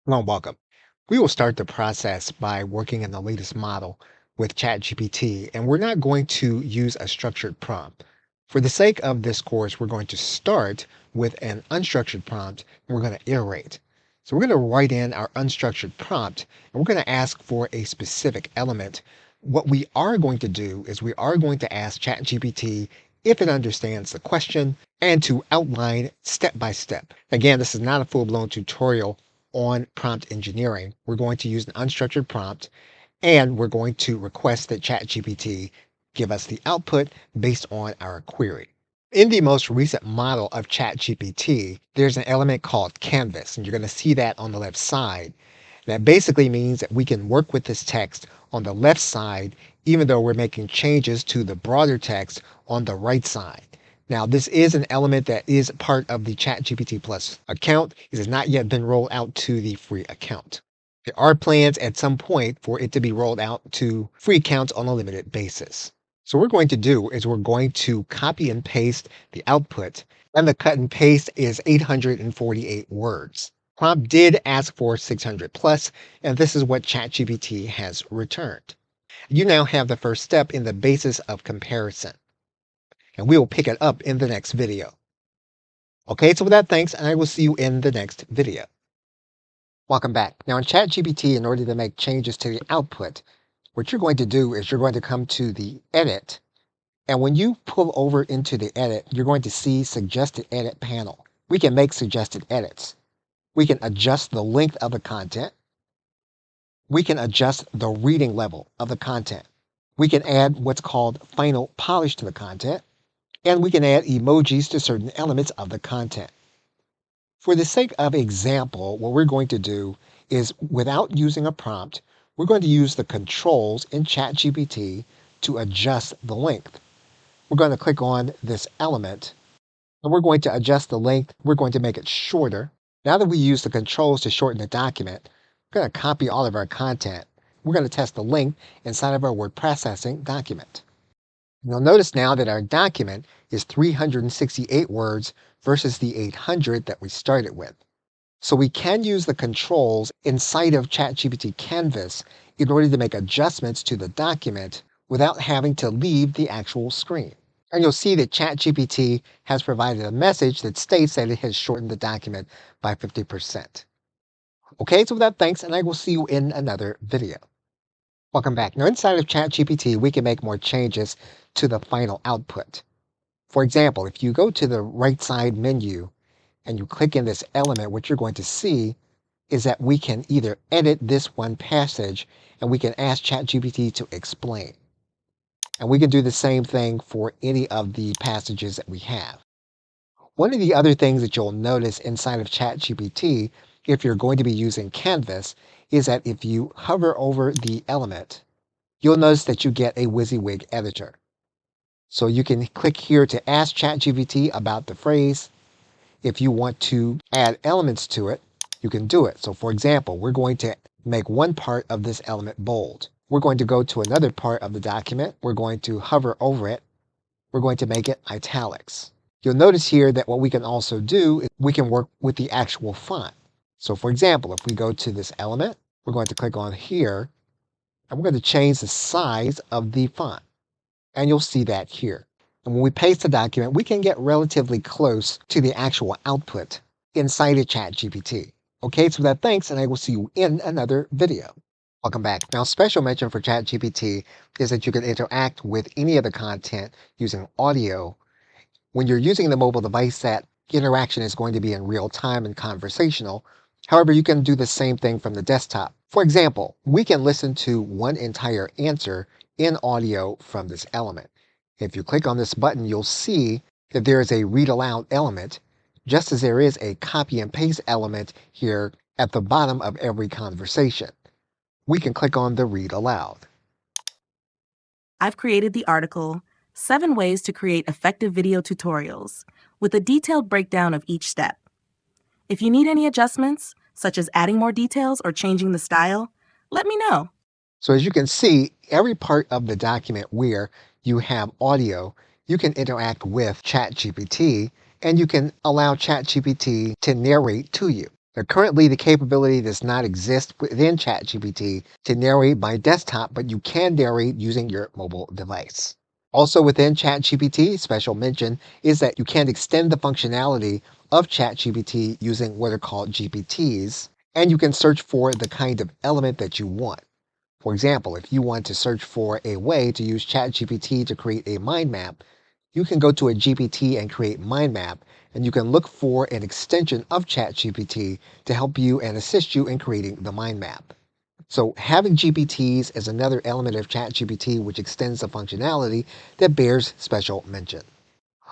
Hello and welcome. We will start the process by working in the latest model with ChatGPT, and we're not going to use a structured prompt. For the sake of this course, we're going to start with an unstructured prompt, and we're going to iterate. So we're going to write in our unstructured prompt, and we're going to ask for a specific element. What we are going to do is we are going to ask ChatGPT if it understands the question and to outline step by step. Again, this is not a full-blown tutorial on prompt engineering. We're going to use an unstructured prompt, and we're going to request that ChatGPT give us the output based on our query. In the most recent model of ChatGPT, there's an element called canvas, and you're going to see that on the left side. That basically means that we can work with this text on the left side, even though we're making changes to the broader text on the right side. Now, this is an element that is part of the ChatGPT Plus account. It has not yet been rolled out to the free account. There are plans at some point for it to be rolled out to free accounts on a limited basis. So what we're going to do is we're going to copy and paste the output, and the cut and paste is 848 words. Prompt did ask for 600 plus, and this is what ChatGPT has returned. You now have the first step in the basis of comparison, and we will pick it up in the next video. Okay, so with that, thanks, and I will see you in the next video. Welcome back. Now in ChatGPT, in order to make changes to the output, what you're going to do is you're going to come to the edit, and when you pull over into the edit, you're going to see suggested edit panel. We can make suggested edits. We can adjust the length of the content. We can adjust the reading level of the content. We can add what's called final polish to the content, and we can add emojis to certain elements of the content. For the sake of example, what we're going to do is, without using a prompt, we're going to use the controls in ChatGPT to adjust the length. We're going to click on this element, and we're going to adjust the length. We're going to make it shorter. Now that we use the controls to shorten the document, we're going to copy all of our content. We're going to test the length inside of our word processing document. You'll notice now that our document is 368 words versus the 800 that we started with. So we can use the controls inside of ChatGPT Canvas in order to make adjustments to the document without having to leave the actual screen. And you'll see that ChatGPT has provided a message that states that it has shortened the document by 50%. Okay, so with that, thanks, and I will see you in another video. Welcome back. Now inside of ChatGPT, we can make more changes to the final output. For example, if you go to the right side menu and you click in this element, what you're going to see is that we can either edit this one passage, and we can ask ChatGPT to explain. And we can do the same thing for any of the passages that we have. One of the other things that you'll notice inside of ChatGPT, if you're going to be using Canvas, is that if you hover over the element, you'll notice that you get a WYSIWYG editor. So you can click here to ask ChatGPT about the phrase. If you want to add elements to it, you can do it. So for example, we're going to make one part of this element bold. We're going to go to another part of the document. We're going to hover over it. We're going to make it italics. You'll notice here that what we can also do is we can work with the actual font. So for example, if we go to this element, we're going to click on here, and we're going to change the size of the font. And you'll see that here. And when we paste the document, we can get relatively close to the actual output inside of ChatGPT. Okay, so with that, thanks, and I will see you in another video. Welcome back. Now, special mention for ChatGPT is that you can interact with any of the content using audio. When you're using the mobile device, that interaction is going to be in real time and conversational. However, you can do the same thing from the desktop. For example, we can listen to one entire answer in audio from this element. If you click on this button, you'll see that there is a read aloud element, just as there is a copy and paste element here at the bottom of every conversation. We can click on the read aloud. I've created the article, 7 Ways to Create Effective Video Tutorials, with a detailed breakdown of each step. If you need any adjustments, such as adding more details or changing the style, let me know. So as you can see, every part of the document where you have audio, you can interact with ChatGPT, and you can allow ChatGPT to narrate to you. Now, currently, the capability does not exist within ChatGPT to narrate by desktop, but you can narrate using your mobile device. Also within ChatGPT, special mention is that you can extend the functionality of ChatGPT using what are called GPTs, and you can search for the kind of element that you want. For example, if you want to search for a way to use ChatGPT to create a mind map, you can go to a GPT and create mind map, and you can look for an extension of ChatGPT to help you and assist you in creating the mind map. So having GPTs is another element of ChatGPT which extends the functionality that bears special mention.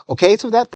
Okay, so that